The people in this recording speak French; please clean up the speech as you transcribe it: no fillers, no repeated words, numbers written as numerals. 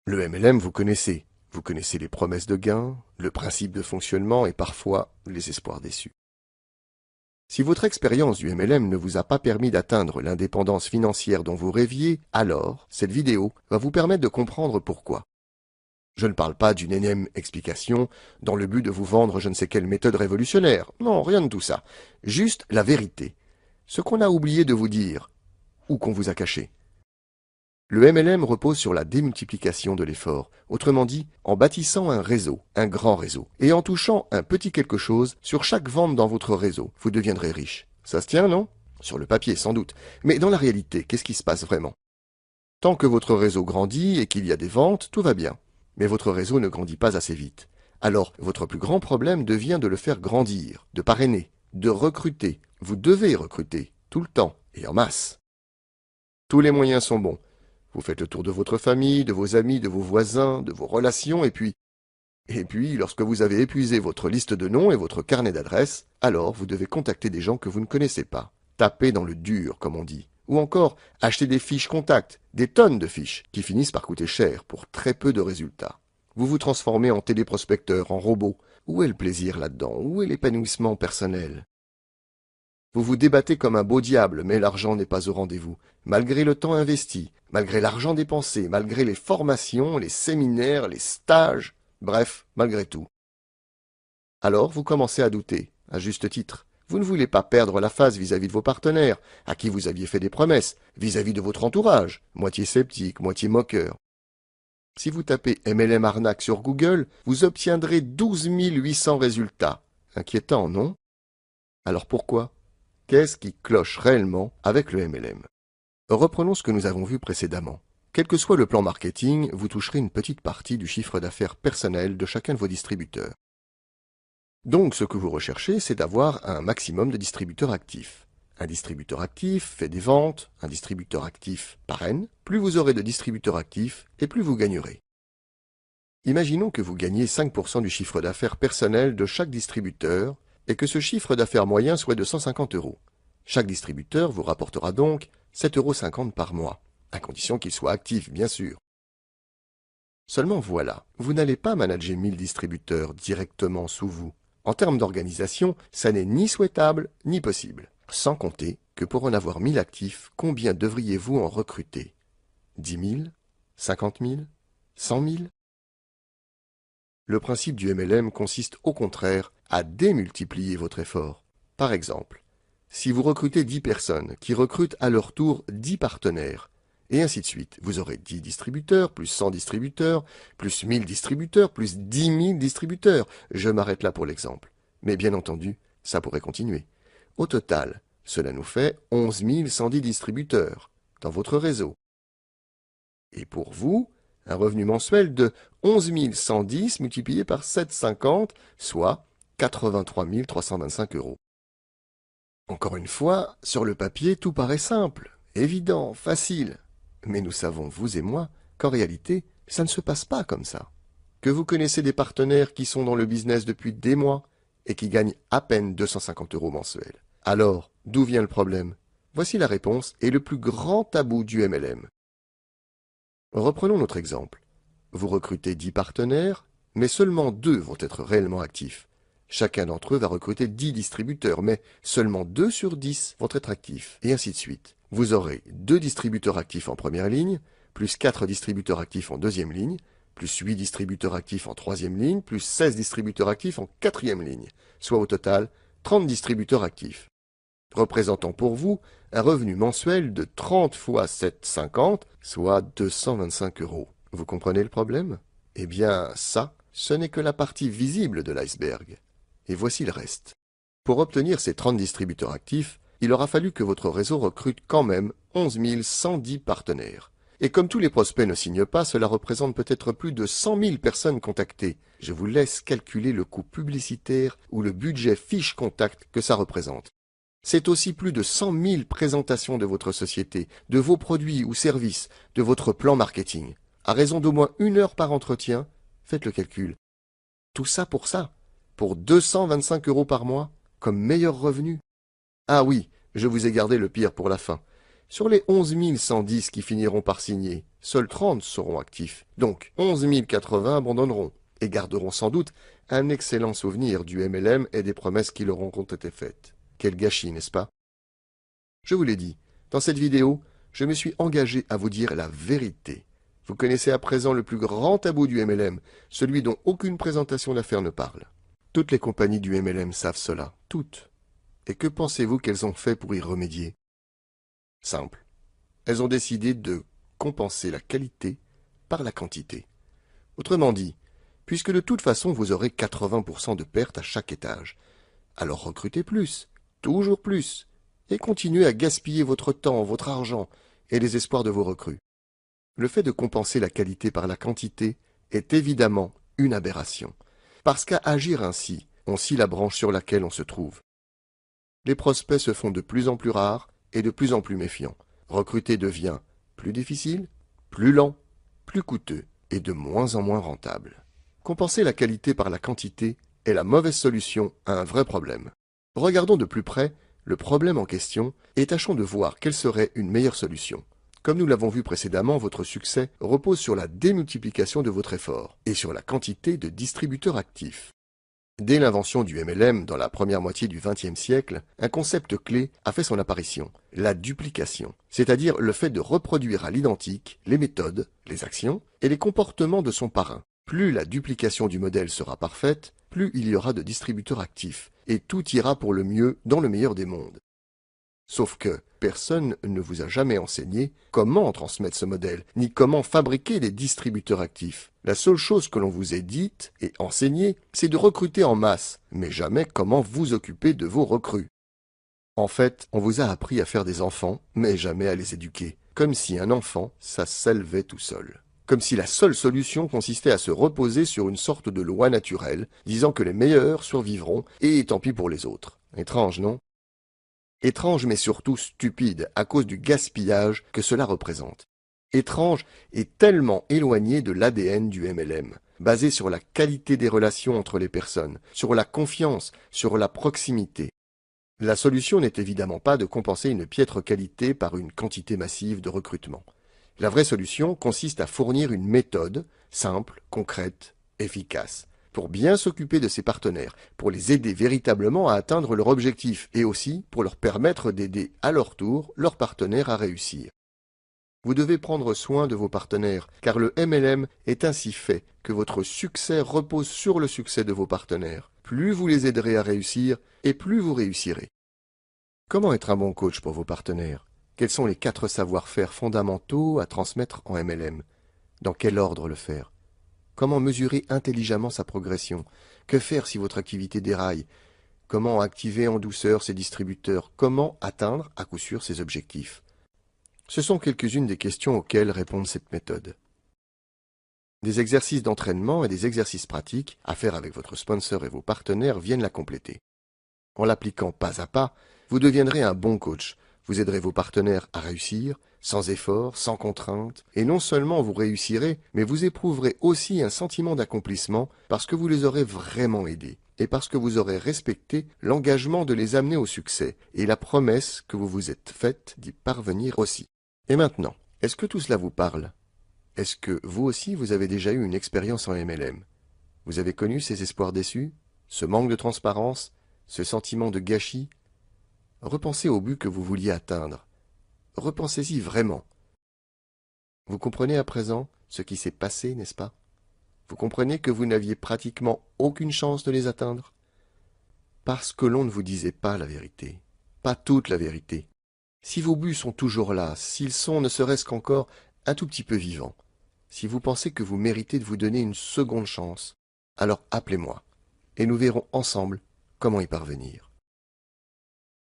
Le MLM, vous connaissez. Vous connaissez les promesses de gains, le principe de fonctionnement et parfois les espoirs déçus. Si votre expérience du MLM ne vous a pas permis d'atteindre l'indépendance financière dont vous rêviez, alors cette vidéo va vous permettre de comprendre pourquoi. Je ne parle pas d'une énième explication dans le but de vous vendre je ne sais quelle méthode révolutionnaire. Non, rien de tout ça. Juste la vérité. Ce qu'on a oublié de vous dire, ou qu'on vous a caché. Le MLM repose sur la démultiplication de l'effort, autrement dit, en bâtissant un réseau, un grand réseau, et en touchant un petit quelque chose sur chaque vente dans votre réseau, vous deviendrez riche. Ça se tient, non? Sur le papier, sans doute. Mais dans la réalité, qu'est-ce qui se passe vraiment? Tant que votre réseau grandit et qu'il y a des ventes, tout va bien. Mais votre réseau ne grandit pas assez vite. Alors, votre plus grand problème devient de le faire grandir, de parrainer, de recruter. Vous devez recruter, tout le temps, et en masse. Tous les moyens sont bons. Vous faites le tour de votre famille, de vos amis, de vos voisins, de vos relations, et puis, lorsque vous avez épuisé votre liste de noms et votre carnet d'adresses, alors vous devez contacter des gens que vous ne connaissez pas. Taper dans le dur, comme on dit. Ou encore, acheter des fiches contacts, des tonnes de fiches, qui finissent par coûter cher pour très peu de résultats. Vous vous transformez en téléprospecteur, en robot. Où est le plaisir là-dedans? Où est l'épanouissement personnel? Vous vous débattez comme un beau diable, mais l'argent n'est pas au rendez-vous. Malgré le temps investi, malgré l'argent dépensé, malgré les formations, les séminaires, les stages, bref, malgré tout. Alors vous commencez à douter, à juste titre. Vous ne voulez pas perdre la face vis-à-vis de vos partenaires, à qui vous aviez fait des promesses, vis-à-vis de votre entourage, moitié sceptique, moitié moqueur. Si vous tapez MLM arnaque sur Google, vous obtiendrez 12 800 résultats. Inquiétant, non? Alors pourquoi? Qu'est-ce qui cloche réellement avec le MLM? Reprenons ce que nous avons vu précédemment. Quel que soit le plan marketing, vous toucherez une petite partie du chiffre d'affaires personnel de chacun de vos distributeurs. Donc ce que vous recherchez, c'est d'avoir un maximum de distributeurs actifs. Un distributeur actif fait des ventes, un distributeur actif parraine. Plus vous aurez de distributeurs actifs, et plus vous gagnerez. Imaginons que vous gagnez 5% du chiffre d'affaires personnel de chaque distributeur, et que ce chiffre d'affaires moyen soit de 150 €. Chaque distributeur vous rapportera donc 7,50 € par mois, à condition qu'il soit actif, bien sûr. Seulement voilà, vous n'allez pas manager 1000 distributeurs directement sous vous. En termes d'organisation, ça n'est ni souhaitable ni possible. Sans compter que pour en avoir 1000 actifs, combien devriez-vous en recruter? 10 000? 50 000? 100 000? Le principe du MLM consiste au contraire à démultiplier votre effort. Par exemple, si vous recrutez 10 personnes qui recrutent à leur tour 10 partenaires, et ainsi de suite, vous aurez 10 distributeurs, plus 100 distributeurs, plus 1000 distributeurs, plus 10 000 distributeurs. Je m'arrête là pour l'exemple. Mais bien entendu, ça pourrait continuer. Au total, cela nous fait 11 110 distributeurs dans votre réseau. Et pour vous, un revenu mensuel de 11 110 multiplié par 7,50, soit 83 325 €. Encore une fois, sur le papier, tout paraît simple, évident, facile. Mais nous savons, vous et moi, qu'en réalité, ça ne se passe pas comme ça. Que vous connaissez des partenaires qui sont dans le business depuis des mois et qui gagnent à peine 250 € mensuels. Alors, d'où vient le problème? Voici la réponse et le plus grand tabou du MLM. Reprenons notre exemple. Vous recrutez 10 partenaires, mais seulement 2 vont être réellement actifs. Chacun d'entre eux va recruter 10 distributeurs, mais seulement 2 sur 10 vont être actifs, et ainsi de suite. Vous aurez 2 distributeurs actifs en première ligne, plus 4 distributeurs actifs en deuxième ligne, plus 8 distributeurs actifs en troisième ligne, plus 16 distributeurs actifs en quatrième ligne, soit au total 30 distributeurs actifs, représentant pour vous un revenu mensuel de 30 fois 7,50, soit 225 €. Vous comprenez le problème? Eh bien, ça, ce n'est que la partie visible de l'iceberg. Et voici le reste. Pour obtenir ces 30 distributeurs actifs, il aura fallu que votre réseau recrute quand même 11 110 partenaires. Et comme tous les prospects ne signent pas, cela représente peut-être plus de 100 000 personnes contactées. Je vous laisse calculer le coût publicitaire ou le budget fiche contact que ça représente. C'est aussi plus de 100 000 présentations de votre société, de vos produits ou services, de votre plan marketing. À raison d'au moins 1 heure par entretien, faites le calcul. Tout ça, pour 225 € par mois, comme meilleur revenu. Ah oui, je vous ai gardé le pire pour la fin. Sur les 11 110 qui finiront par signer, seuls 30 seront actifs. Donc 11 080 abandonneront et garderont sans doute un excellent souvenir du MLM et des promesses qui leur auront été faites. Quel gâchis, n'est-ce pas? Je vous l'ai dit, dans cette vidéo, je me suis engagé à vous dire la vérité. Vous connaissez à présent le plus grand tabou du MLM, celui dont aucune présentation d'affaires ne parle. Toutes les compagnies du MLM savent cela, toutes. Et que pensez-vous qu'elles ont fait pour y remédier? Simple. Elles ont décidé de compenser la qualité par la quantité. Autrement dit, puisque de toute façon vous aurez 80% de pertes à chaque étage, alors recrutez plus, toujours plus, et continuez à gaspiller votre temps, votre argent et les espoirs de vos recrues. Le fait de compenser la qualité par la quantité est évidemment une aberration, parce qu'à agir ainsi, on scie la branche sur laquelle on se trouve. Les prospects se font de plus en plus rares et de plus en plus méfiants. Recruter devient plus difficile, plus lent, plus coûteux et de moins en moins rentable. Compenser la qualité par la quantité est la mauvaise solution à un vrai problème. Regardons de plus près le problème en question et tâchons de voir quelle serait une meilleure solution. Comme nous l'avons vu précédemment, votre succès repose sur la démultiplication de votre effort et sur la quantité de distributeurs actifs. Dès l'invention du MLM dans la première moitié du XXe siècle, un concept clé a fait son apparition, la duplication, c'est-à-dire le fait de reproduire à l'identique les méthodes, les actions et les comportements de son parrain. Plus la duplication du modèle sera parfaite, plus il y aura de distributeurs actifs, et tout ira pour le mieux dans le meilleur des mondes. Sauf que personne ne vous a jamais enseigné comment transmettre ce modèle, ni comment fabriquer des distributeurs actifs. La seule chose que l'on vous ait dite et enseignée, c'est de recruter en masse, mais jamais comment vous occuper de vos recrues. En fait, on vous a appris à faire des enfants, mais jamais à les éduquer, comme si un enfant, ça s'élevait tout seul. Comme si la seule solution consistait à se reposer sur une sorte de loi naturelle, disant que les meilleurs survivront, et tant pis pour les autres. Étrange, non? Étrange mais surtout stupide à cause du gaspillage que cela représente. Étrange et tellement éloigné de l'ADN du MLM, basé sur la qualité des relations entre les personnes, sur la confiance, sur la proximité. La solution n'est évidemment pas de compenser une piètre qualité par une quantité massive de recrutement. La vraie solution consiste à fournir une méthode simple, concrète, efficace, pour bien s'occuper de ses partenaires, pour les aider véritablement à atteindre leur objectif et aussi pour leur permettre d'aider à leur tour leurs partenaires à réussir. Vous devez prendre soin de vos partenaires, car le MLM est ainsi fait que votre succès repose sur le succès de vos partenaires. Plus vous les aiderez à réussir, et plus vous réussirez. Comment être un bon coach pour vos partenaires? Quels sont les 4 savoir-faire fondamentaux à transmettre en MLM? Dans quel ordre le faire? Comment mesurer intelligemment sa progression? Que faire si votre activité déraille? Comment activer en douceur ses distributeurs? Comment atteindre à coup sûr ses objectifs? Ce sont quelques-unes des questions auxquelles répond cette méthode. Des exercices d'entraînement et des exercices pratiques à faire avec votre sponsor et vos partenaires viennent la compléter. En l'appliquant pas à pas, vous deviendrez un bon coach. Vous aiderez vos partenaires à réussir, sans effort, sans contrainte, et non seulement vous réussirez, mais vous éprouverez aussi un sentiment d'accomplissement parce que vous les aurez vraiment aidés, et parce que vous aurez respecté l'engagement de les amener au succès, et la promesse que vous vous êtes faite d'y parvenir aussi. Et maintenant, est-ce que tout cela vous parle? Est-ce que vous aussi vous avez déjà eu une expérience en MLM? Vous avez connu ces espoirs déçus, ce manque de transparence, ce sentiment de gâchis? Repensez au but que vous vouliez atteindre. Repensez-y vraiment. Vous comprenez à présent ce qui s'est passé, n'est-ce pas? Vous comprenez que vous n'aviez pratiquement aucune chance de les atteindre? Parce que l'on ne vous disait pas la vérité, pas toute la vérité. Si vos buts sont toujours là, s'ils sont ne serait-ce qu'encore un tout petit peu vivants, si vous pensez que vous méritez de vous donner une seconde chance, alors appelez-moi, et nous verrons ensemble comment y parvenir.